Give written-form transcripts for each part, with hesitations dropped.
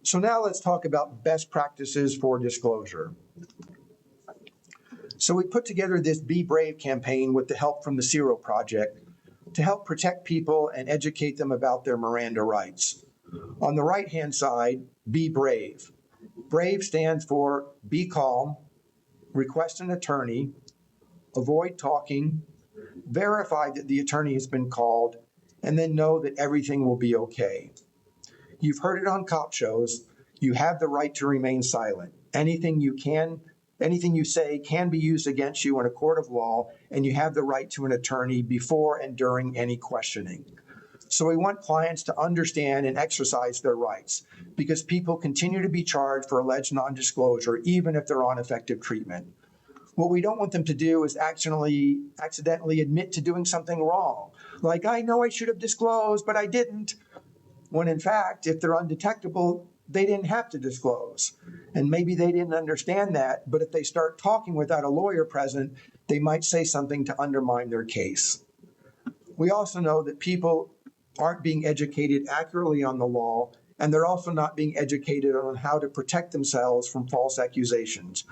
So now let's talk about best practices for disclosure. So we put together this Be Brave campaign with the help from the Zero Project to help protect people and educate them about their Miranda rights. On the right-hand side, Be Brave. Brave stands for be calm, request an attorney, avoid talking, verify that the attorney has been called, and then know that everything will be okay. You've heard it on cop shows. You have the right to remain silent. Anything you say can be used against you in a court of law, and you have the right to an attorney before and during any questioning. So we want clients to understand and exercise their rights because people continue to be charged for alleged non-disclosure even if they're on effective treatment. What we don't want them to do is accidentally admit to doing something wrong. Like, I know I should have disclosed, but I didn't. When in fact, if they're undetectable, they didn't have to disclose. And maybe they didn't understand that, but if they start talking without a lawyer present, they might say something to undermine their case. We also know that people aren't being educated accurately on the law, and they're also not being educated on how to protect themselves from false accusations.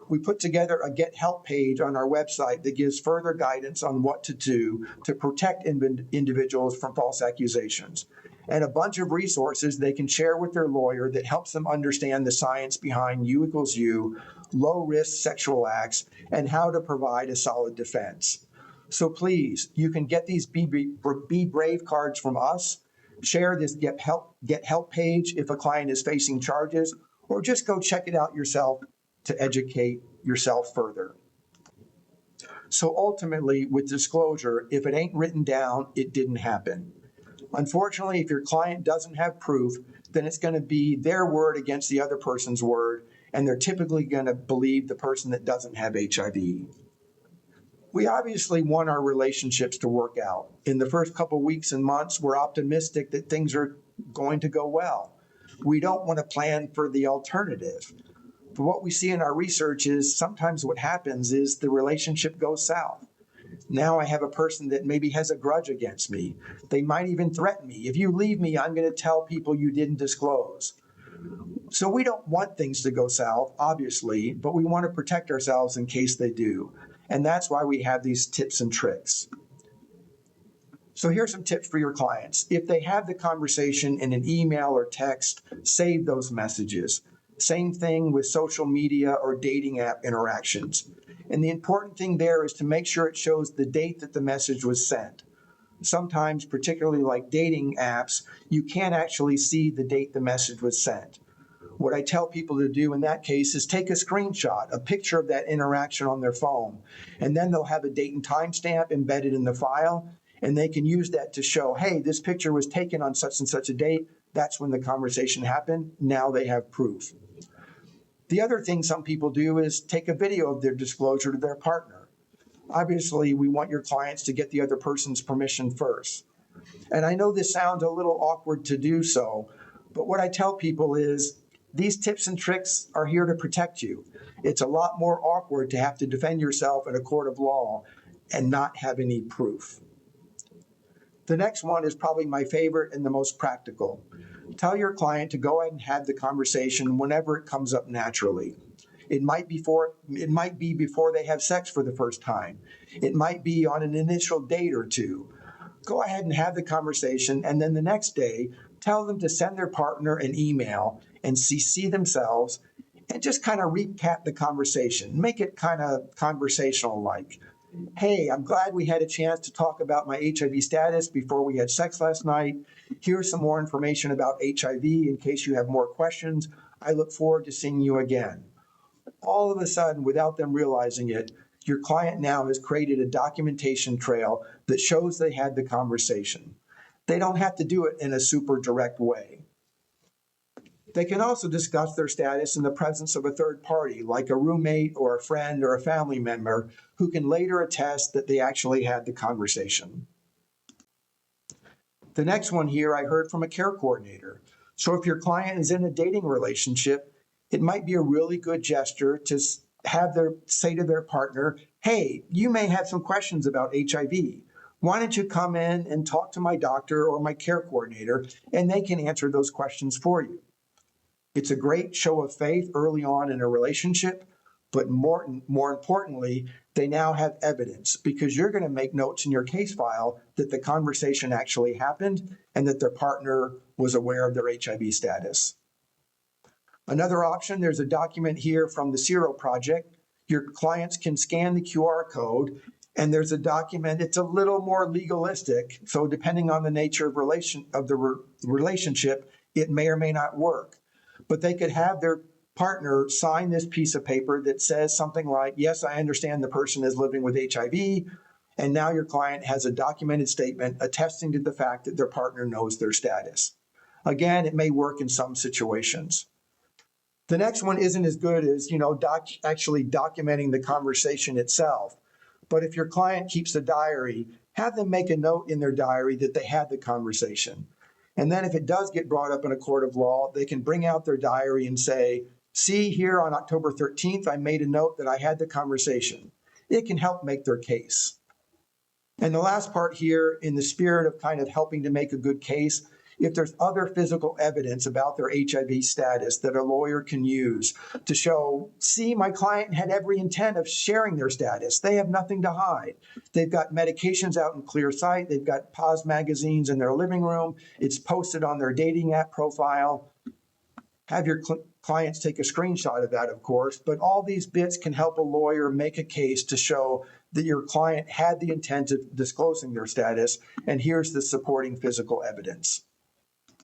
We put together a Get Help page on our website that gives further guidance on what to do to protect individuals from false accusations, and a bunch of resources they can share with their lawyer that helps them understand the science behind U equals U, low-risk sexual acts, and how to provide a solid defense. So please, you can get these Be Brave cards from us, share this Get Help page if a client is facing charges, or just go check it out yourself to educate yourself further. So ultimately, with disclosure, if it ain't written down, it didn't happen. Unfortunately, if your client doesn't have proof, then it's going to be their word against the other person's word, and they're typically going to believe the person that doesn't have HIV. We obviously want our relationships to work out. In the first couple weeks and months, we're optimistic that things are going to go well. We don't want to plan for the alternative. But what we see in our research is sometimes what happens is the relationship goes south. Now I have a person that maybe has a grudge against me. They might even threaten me. If you leave me, I'm going to tell people you didn't disclose. So we don't want things to go south, obviously, but we want to protect ourselves in case they do. And that's why we have these tips and tricks. So here's some tips for your clients. If they have the conversation in an email or text, save those messages. Same thing with social media or dating app interactions. And the important thing there is to make sure it shows the date that the message was sent. Sometimes, particularly like dating apps, you can't actually see the date the message was sent. What I tell people to do in that case is take a screenshot, a picture of that interaction on their phone, and then they'll have a date and time stamp embedded in the file, and they can use that to show, hey, this picture was taken on such and such a date. That's when the conversation happened. Now they have proof. The other thing some people do is take a video of their disclosure to their partner. Obviously, we want your clients to get the other person's permission first. And I know this sounds a little awkward to do so, but what I tell people is these tips and tricks are here to protect you. It's a lot more awkward to have to defend yourself in a court of law and not have any proof. The next one is probably my favorite and the most practical. Tell your client to go ahead and have the conversation whenever it comes up naturally. It might be before they have sex for the first time. It might be on an initial date or two. Go ahead and have the conversation, and then the next day, tell them to send their partner an email and CC themselves and just kind of recap the conversation. Make it kind of conversational like, hey, I'm glad we had a chance to talk about my HIV status before we had sex last night. Here's some more information about HIV in case you have more questions. I look forward to seeing you again. All of a sudden, without them realizing it, your client now has created a documentation trail that shows they had the conversation. They don't have to do it in a super direct way. They can also discuss their status in the presence of a third party, like a roommate or a friend or a family member, who can later attest that they actually had the conversation. The next one here I heard from a care coordinator. So if your client is in a dating relationship, it might be a really good gesture to say to their partner, hey, you may have some questions about HIV. Why don't you come in and talk to my doctor or my care coordinator, and they can answer those questions for you. It's a great show of faith early on in a relationship, but more importantly, they now have evidence because you're going to make notes in your case file that the conversation actually happened and that their partner was aware of their HIV status. Another option, there's a document here from the Zero Project. Your clients can scan the QR code and there's a document. It's a little more legalistic. So depending on the nature of the relationship, it may or may not work. But they could have their partner sign this piece of paper that says something like, yes, I understand the person is living with HIV. And now your client has a documented statement attesting to the fact that their partner knows their status. Again, it may work in some situations. The next one isn't as good as, actually documenting the conversation itself. But if your client keeps a diary, have them make a note in their diary that they had the conversation. And then if it does get brought up in a court of law, they can bring out their diary and say, see here on October 13th, I made a note that I had the conversation. It can help make their case. And the last part here, in the spirit of kind of helping to make a good case, if there's other physical evidence about their HIV status that a lawyer can use to show, see, my client had every intent of sharing their status. They have nothing to hide. They've got medications out in clear sight. They've got pause magazines in their living room. It's posted on their dating app profile. Have your clients take a screenshot of that, of course, but all these bits can help a lawyer make a case to show that your client had the intent of disclosing their status, and here's the supporting physical evidence.